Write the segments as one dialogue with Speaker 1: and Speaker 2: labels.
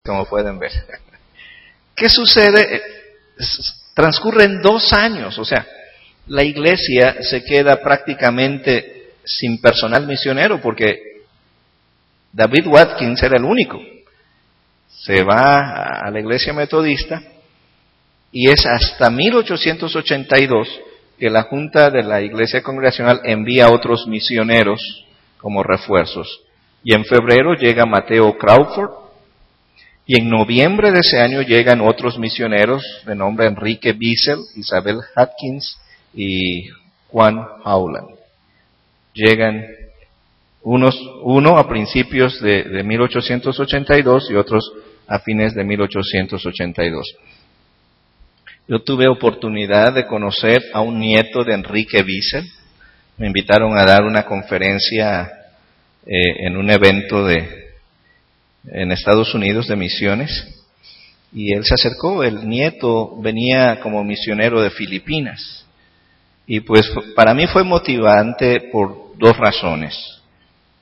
Speaker 1: como pueden ver. ¿Qué sucede? Transcurren 2 años, o sea, la iglesia se queda prácticamente sin personal misionero porque David Watkins era el único. Se va a la iglesia metodista y es hasta 1882 que la Junta de la Iglesia Congregacional envía a otros misioneros como refuerzos. Y en febrero llega Mateo Crawford, y en noviembre de ese año llegan otros misioneros de nombre Enrique Bissell, Isabel Atkins y Juan Howland. Llegan uno a principios de 1882 y otros a fines de 1882. Yo tuve oportunidad de conocer a un nieto de Enrique Bissell. Me invitaron a dar una conferencia en un evento en Estados Unidos de misiones, y él se acercó. El nieto venía como misionero de Filipinas, y pues para mí fue motivante por 2 razones.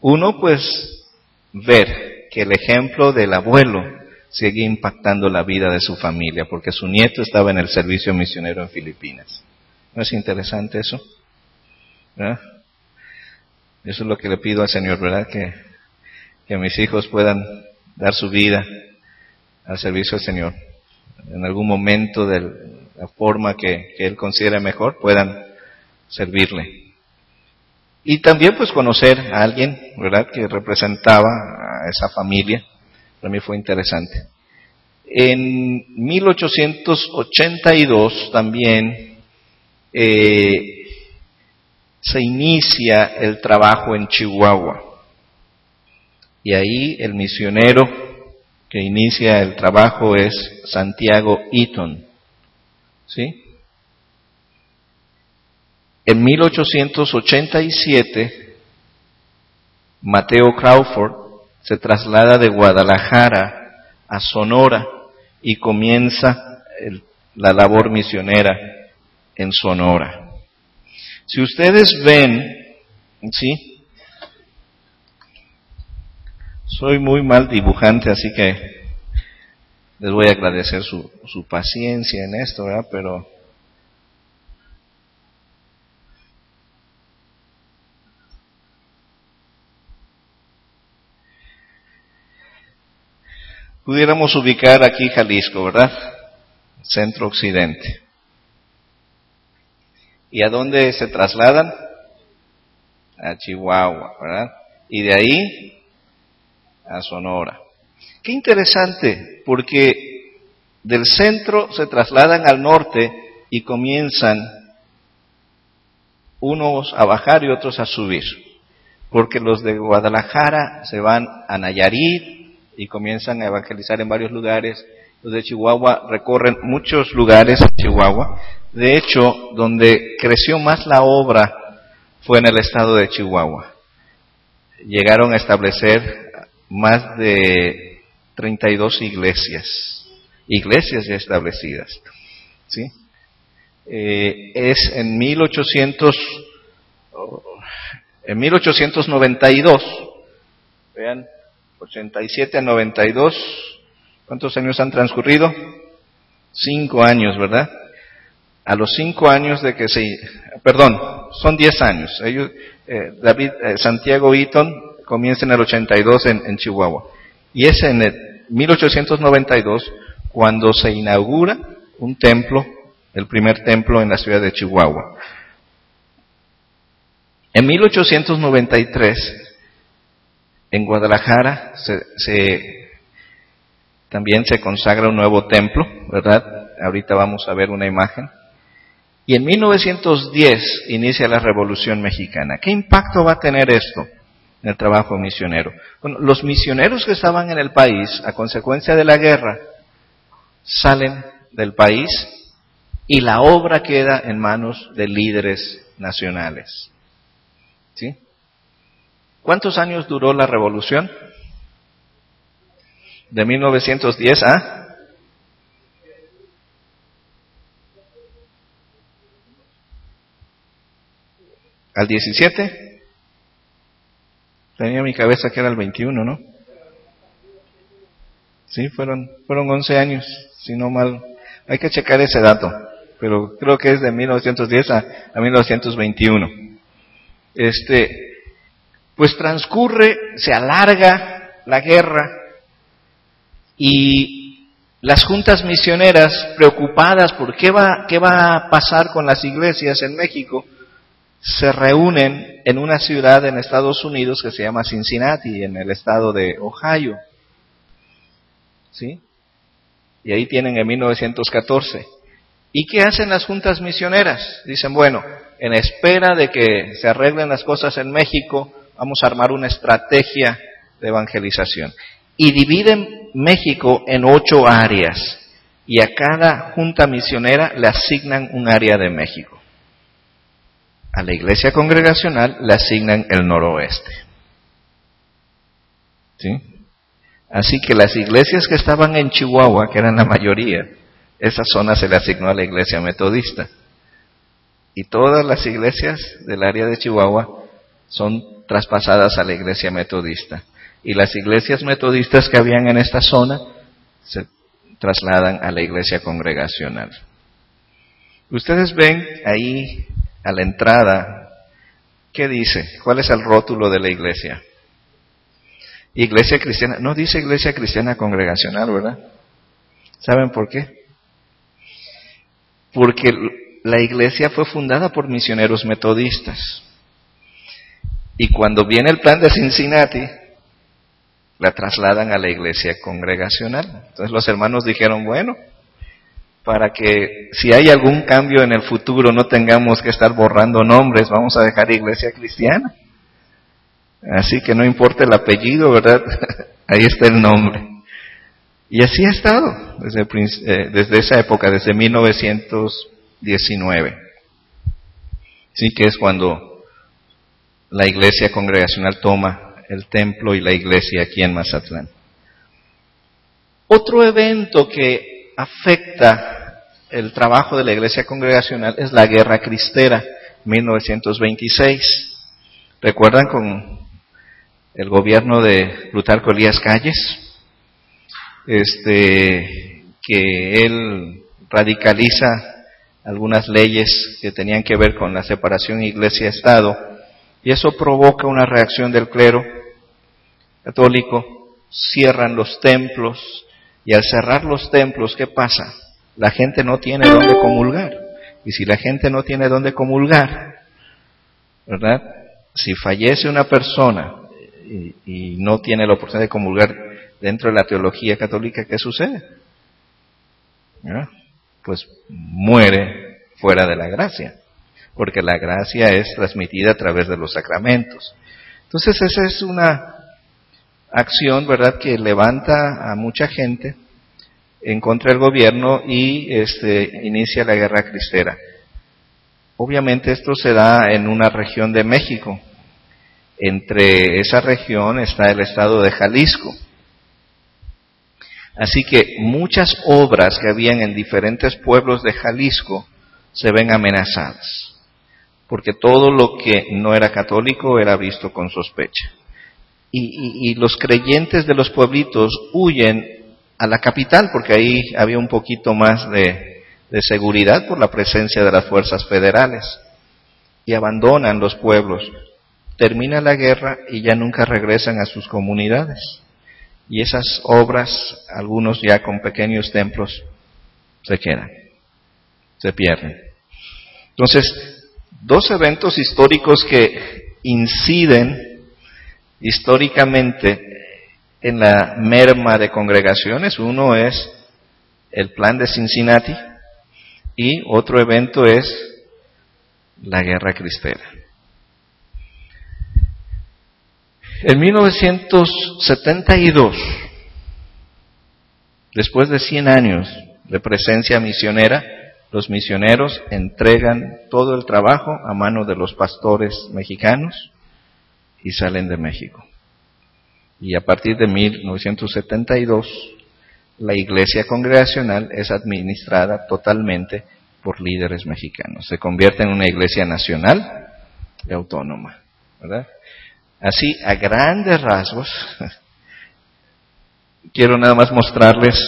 Speaker 1: Uno, pues ver que el ejemplo del abuelo sigue impactando la vida de su familia, porque su nieto estaba en el servicio misionero en Filipinas. ¿No es interesante eso? ¿Verdad? Eso es lo que le pido al Señor, ¿verdad? Que mis hijos puedan dar su vida al servicio del Señor. En algún momento de la forma que Él considere mejor, puedan servirle. Y también pues conocer a alguien, ¿verdad?, que representaba a esa familia. Para mí fue interesante. En 1882 también se inicia el trabajo en Chihuahua. Y ahí el misionero que inicia el trabajo es Santiago Eaton. ¿Sí? En 1887, Mateo Crawford se traslada de Guadalajara a Sonora y comienza la labor misionera en Sonora. Si ustedes ven, ¿sí?, soy muy mal dibujante, así que les voy a agradecer su paciencia en esto, ¿verdad? Pero pudiéramos ubicar aquí Jalisco, ¿verdad? Centro occidente. ¿Y a dónde se trasladan? A Chihuahua, ¿verdad? Y de ahí a Sonora. Qué interesante, porque del centro se trasladan al norte y comienzan unos a bajar y otros a subir, porque los de Guadalajara se van a Nayarit y comienzan a evangelizar en varios lugares. Los de Chihuahua recorren muchos lugares en Chihuahua. De hecho, donde creció más la obra fue en el estado de Chihuahua. Llegaron a establecer más de 32 iglesias ya establecidas, ¿sí? Es en 1892, vean, 87 a 92, ¿cuántos años han transcurrido? 5 años, ¿verdad? A los 5 años de que son 10 años. Santiago Eaton comienza en el 82 en Chihuahua. Y es en el 1892 cuando se inaugura un templo, el primer templo en la ciudad de Chihuahua. En 1893, en Guadalajara, también se consagra un nuevo templo, ¿verdad? Ahorita vamos a ver una imagen. Y en 1910 inicia la Revolución Mexicana. ¿Qué impacto va a tener esto en el trabajo misionero? Bueno, los misioneros que estaban en el país, a consecuencia de la guerra, salen del país y la obra queda en manos de líderes nacionales. ¿Sí? ¿Cuántos años duró la revolución? De 1910 al 17. Tenía en mi cabeza que era el 21, ¿no? Sí, fueron 11 años, si no mal. Hay que checar ese dato, pero creo que es de 1910 a 1921. Pues transcurre, se alarga la guerra y las juntas misioneras, preocupadas por qué va a pasar con las iglesias en México, se reúnen en una ciudad en Estados Unidos que se llama Cincinnati, en el estado de Ohio. ¿Sí? Y ahí tienen en 1914. ¿Y qué hacen las juntas misioneras? Dicen, bueno, en espera de que se arreglen las cosas en México, vamos a armar una estrategia de evangelización. Y dividen México en 8 áreas. Y a cada junta misionera le asignan un área de México. A la iglesia congregacional le asignan el noroeste. ¿Sí? Así que las iglesias que estaban en Chihuahua, que eran la mayoría, esa zona se le asignó a la iglesia metodista. Y todas las iglesias del área de Chihuahua son traspasadas a la iglesia metodista. Y las iglesias metodistas que habían en esta zona se trasladan a la iglesia congregacional. Ustedes ven ahí a la entrada, ¿qué dice? ¿Cuál es el rótulo de la iglesia? Iglesia cristiana, no dice iglesia cristiana congregacional, ¿verdad? ¿Saben por qué? Porque la iglesia fue fundada por misioneros metodistas. Y cuando viene el plan de Cincinnati, la trasladan a la iglesia congregacional. Entonces los hermanos dijeron, bueno, para que si hay algún cambio en el futuro no tengamos que estar borrando nombres, vamos a dejar iglesia cristiana. Así que no importa el apellido, ¿verdad? Ahí está el nombre. Y así ha estado desde esa época, desde 1919. Sí, que es cuando la iglesia congregacional toma el templo y la iglesia aquí en Mazatlán. Otro evento que afecta el trabajo de la iglesia congregacional es la Guerra Cristera, 1926. ¿Recuerdan con el gobierno de Plutarco Elías Calles? Que él radicaliza algunas leyes que tenían que ver con la separación iglesia-estado, y eso provoca una reacción del clero católico, cierran los templos, y al cerrar los templos, ¿qué pasa? La gente no tiene dónde comulgar, y si la gente no tiene dónde comulgar, ¿verdad? Si fallece una persona y no tiene la oportunidad de comulgar dentro de la teología católica, ¿qué sucede? ¿verdad? Pues muere fuera de la gracia, porque la gracia es transmitida a través de los sacramentos. Entonces esa es una acción, ¿verdad?, que levanta a mucha gente en contra del gobierno y inicia la Guerra Cristera. Obviamente esto se da en una región de México. Entre esa región está el estado de Jalisco. Así que muchas obras que habían en diferentes pueblos de Jalisco se ven amenazadas, porque todo lo que no era católico era visto con sospecha. Y los creyentes de los pueblitos huyen a la capital, porque ahí había un poquito más de seguridad por la presencia de las fuerzas federales, y abandonan los pueblos. Termina la guerra y ya nunca regresan a sus comunidades. Y esas obras, algunos ya con pequeños templos, se quedan, se pierden. Entonces, dos eventos históricos que inciden históricamente en la merma de congregaciones. Uno es el plan de Cincinnati y otro evento es la Guerra Cristera. En 1972, después de 100 años de presencia misionera, los misioneros entregan todo el trabajo a manos de los pastores mexicanos y salen de México. Y a partir de 1972, la iglesia congregacional es administrada totalmente por líderes mexicanos. Se convierte en una iglesia nacional y autónoma, ¿verdad? Así, a grandes rasgos, quiero nada más mostrarles